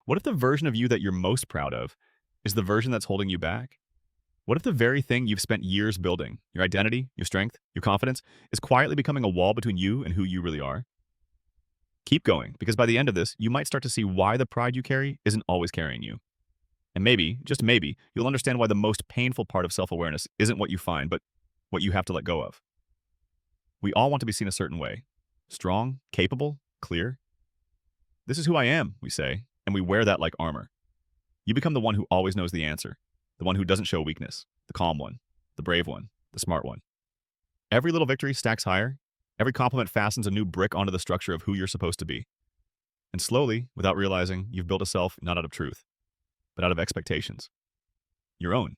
What if the version of you that you're most proud of is the version that's holding you back? What if the very thing you've spent years building, your identity, your strength, your confidence, is quietly becoming a wall between you and who you really are? Keep going, because by the end of this, you might start to see why the pride you carry isn't always carrying you. And maybe, just maybe, you'll understand why the most painful part of self awareness isn't what you find, but what you have to let go of. We all want to be seen a certain way: strong, capable, clear. This is who I am, we say, and we wear that like armor. You become the one who always knows the answer, the one who doesn't show weakness, the calm one, the brave one, the smart one. Every little victory stacks higher. Every compliment fastens a new brick onto the structure of who you're supposed to be. And slowly, without realizing, you've built a self not out of truth, but out of expectations. Your own,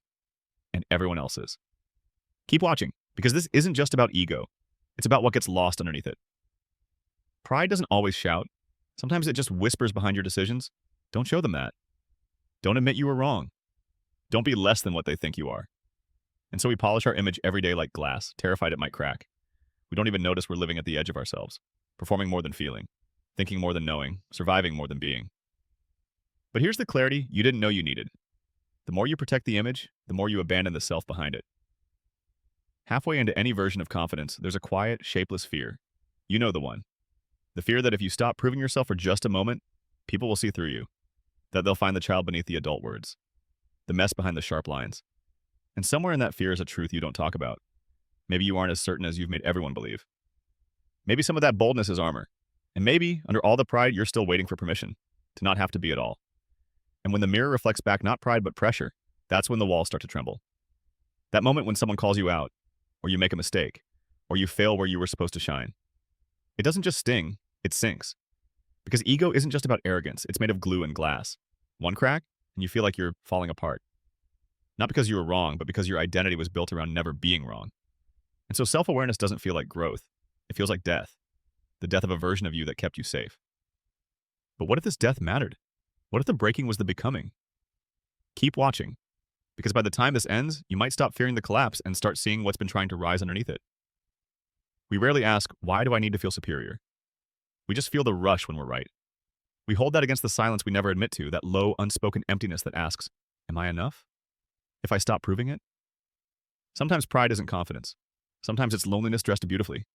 and everyone else's. Keep watching, because this isn't just about ego. It's about what gets lost underneath it. Pride doesn't always shout. Sometimes it just whispers behind your decisions. Don't show them that. Don't admit you were wrong. Don't be less than what they think you are. And so we polish our image every day like glass, terrified it might crack. We don't even notice we're living at the edge of ourselves, performing more than feeling, thinking more than knowing, surviving more than being. But here's the clarity you didn't know you needed. The more you protect the image, the more you abandon the self behind it. Halfway into any version of confidence, there's a quiet, shapeless fear. You know the one. The fear that if you stop proving yourself for just a moment, people will see through you. That they'll find the child beneath the adult words. The mess behind the sharp lines. And somewhere in that fear is a truth you don't talk about. Maybe you aren't as certain as you've made everyone believe. Maybe some of that boldness is armor. And maybe, under all the pride, you're still waiting for permission to not have to be at all. And when the mirror reflects back not pride but pressure, that's when the walls start to tremble. That moment when someone calls you out, or you make a mistake, or you fail where you were supposed to shine. It doesn't just sting, it sinks. Because ego isn't just about arrogance, it's made of glue and glass. One crack, and you feel like you're falling apart. Not because you were wrong, but because your identity was built around never being wrong. And so self-awareness doesn't feel like growth. It feels like death. The death of a version of you that kept you safe. But what if this death mattered? What if the breaking was the becoming? Keep watching. Because by the time this ends, you might stop fearing the collapse and start seeing what's been trying to rise underneath it. We rarely ask, why do I need to feel superior? We just feel the rush when we're right. We hold that against the silence we never admit to, that low, unspoken emptiness that asks, am I enough? If I stop proving it? Sometimes pride isn't confidence. Sometimes it's loneliness dressed beautifully.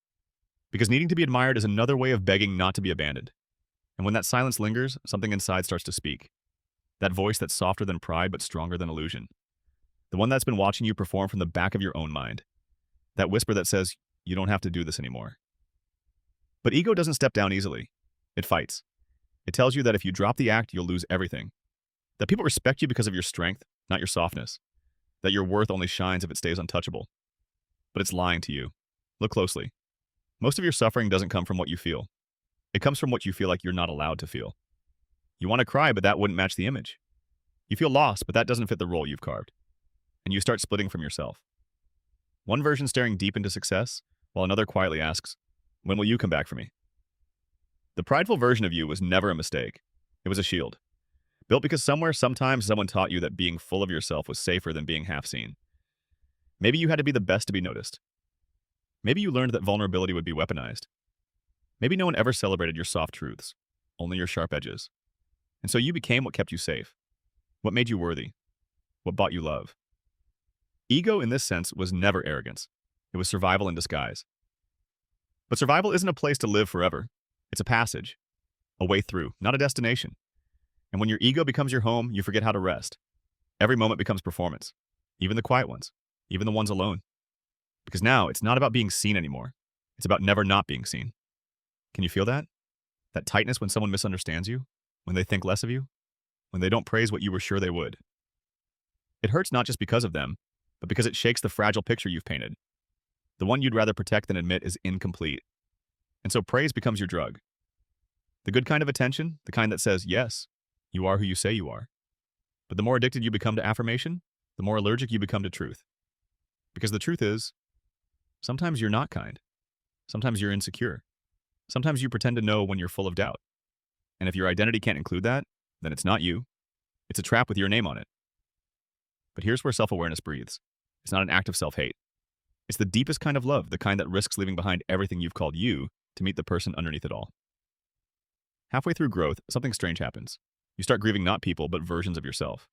Because needing to be admired is another way of begging not to be abandoned. And when that silence lingers, something inside starts to speak. That voice that's softer than pride but stronger than illusion. The one that's been watching you perform from the back of your own mind. That whisper that says, you don't have to do this anymore. But ego doesn't step down easily. It fights. It tells you that if you drop the act, you'll lose everything. That people respect you because of your strength, not your softness. That your worth only shines if it stays untouchable. But it's lying to you. Look closely. Most of your suffering doesn't come from what you feel. It comes from what you feel like you're not allowed to feel. You want to cry, but that wouldn't match the image. You feel lost, but that doesn't fit the role you've carved. And you start splitting from yourself. One version staring deep into success, while another quietly asks, when will you come back for me? The prideful version of you was never a mistake. It was a shield. Built because somewhere, sometimes, someone taught you that being full of yourself was safer than being half seen. Maybe you had to be the best to be noticed. Maybe you learned that vulnerability would be weaponized. Maybe no one ever celebrated your soft truths, only your sharp edges. And so you became what kept you safe, what made you worthy, what bought you love. Ego, in this sense, was never arrogance. It was survival in disguise. But survival isn't a place to live forever. It's a passage, a way through, not a destination. And when your ego becomes your home, you forget how to rest. Every moment becomes performance, even the quiet ones, even the ones alone. Because now, it's not about being seen anymore. It's about never not being seen. Can you feel that? That tightness when someone misunderstands you? When they think less of you? When they don't praise what you were sure they would? It hurts not just because of them, but because it shakes the fragile picture you've painted. The one you'd rather protect than admit is incomplete. And so praise becomes your drug. The good kind of attention, the kind that says, yes, you are who you say you are. But the more addicted you become to affirmation, the more allergic you become to truth. Because the truth is, sometimes you're not kind. Sometimes you're insecure. Sometimes you pretend to know when you're full of doubt. And if your identity can't include that, then it's not you. It's a trap with your name on it. But here's where self-awareness breathes. It's not an act of self-hate. It's the deepest kind of love, the kind that risks leaving behind everything you've called you to meet the person underneath it all. Halfway through growth, something strange happens. You start grieving not people, but versions of yourself.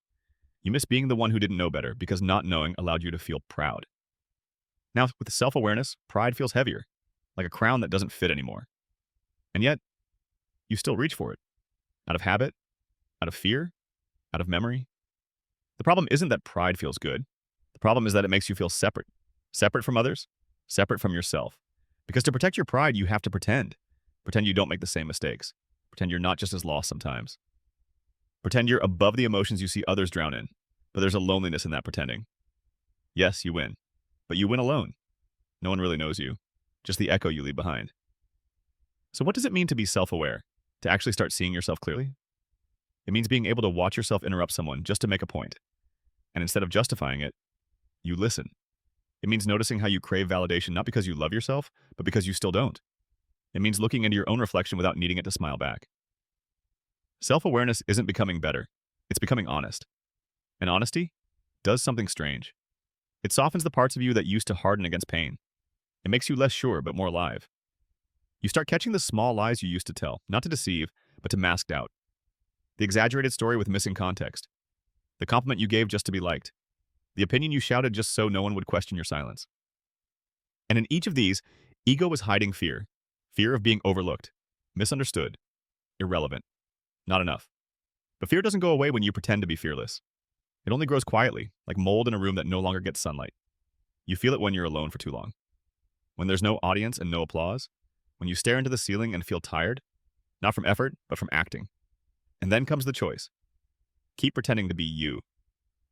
You miss being the one who didn't know better because not knowing allowed you to feel proud. Now, with self-awareness, pride feels heavier, like a crown that doesn't fit anymore. And yet, you still reach for it. Out of habit, out of fear, out of memory. The problem isn't that pride feels good. The problem is that it makes you feel separate. Separate from others, separate from yourself. Because to protect your pride, you have to pretend. Pretend you don't make the same mistakes. Pretend you're not just as lost sometimes. Pretend you're above the emotions you see others drown in. But there's a loneliness in that pretending. Yes, you win. But you win alone. No one really knows you. Just the echo you leave behind. So what does it mean to be self-aware? To actually start seeing yourself clearly? It means being able to watch yourself interrupt someone just to make a point. And instead of justifying it, you listen. It means noticing how you crave validation not because you love yourself, but because you still don't. It means looking into your own reflection without needing it to smile back. Self-awareness isn't becoming better. It's becoming honest. And honesty does something strange. It softens the parts of you that used to harden against pain. It makes you less sure, but more alive. You start catching the small lies you used to tell, not to deceive, but to mask doubt. The exaggerated story with missing context. The compliment you gave just to be liked. The opinion you shouted just so no one would question your silence. And in each of these, ego was hiding fear. Fear of being overlooked, misunderstood, irrelevant, not enough. But fear doesn't go away when you pretend to be fearless. It only grows quietly, like mold in a room that no longer gets sunlight. You feel it when you're alone for too long. When there's no audience and no applause. When you stare into the ceiling and feel tired, not from effort, but from acting. And then comes the choice. Keep pretending to be you,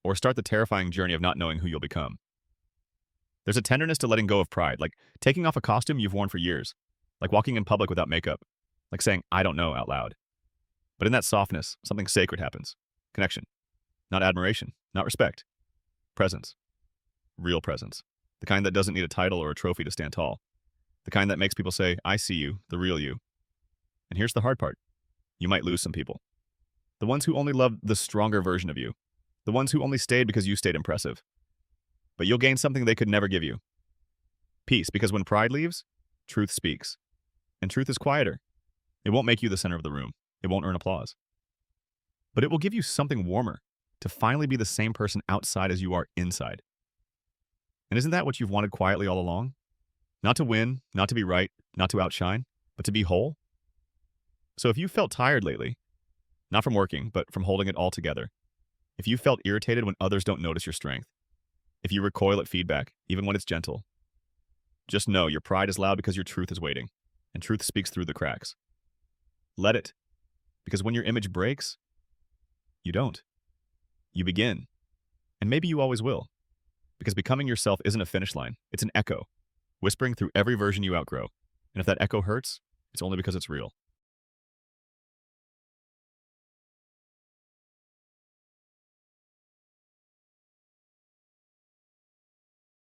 or start the terrifying journey of not knowing who you'll become. There's a tenderness to letting go of pride, like taking off a costume you've worn for years, like walking in public without makeup, like saying, "I don't know," out loud. But in that softness, something sacred happens. Connection. Not admiration, not respect. Presence. Real presence. The kind that doesn't need a title or a trophy to stand tall. The kind that makes people say, "I see you, the real you." And here's the hard part. You might lose some people. The ones who only loved the stronger version of you. The ones who only stayed because you stayed impressive. But you'll gain something they could never give you. Peace, because when pride leaves, truth speaks. And truth is quieter. It won't make you the center of the room. It won't earn applause. But it will give you something warmer, to finally be the same person outside as you are inside. And isn't that what you've wanted quietly all along? Not to win, not to be right, not to outshine, but to be whole? So if you felt tired lately, not from working, but from holding it all together, if you felt irritated when others don't notice your strength, if you recoil at feedback, even when it's gentle, just know your pride is loud because your truth is waiting, and truth speaks through the cracks. Let it, because when your image breaks, you don't. You begin, and maybe you always will, because becoming yourself isn't a finish line, it's an echo, whispering through every version you outgrow, and if that echo hurts, it's only because it's real.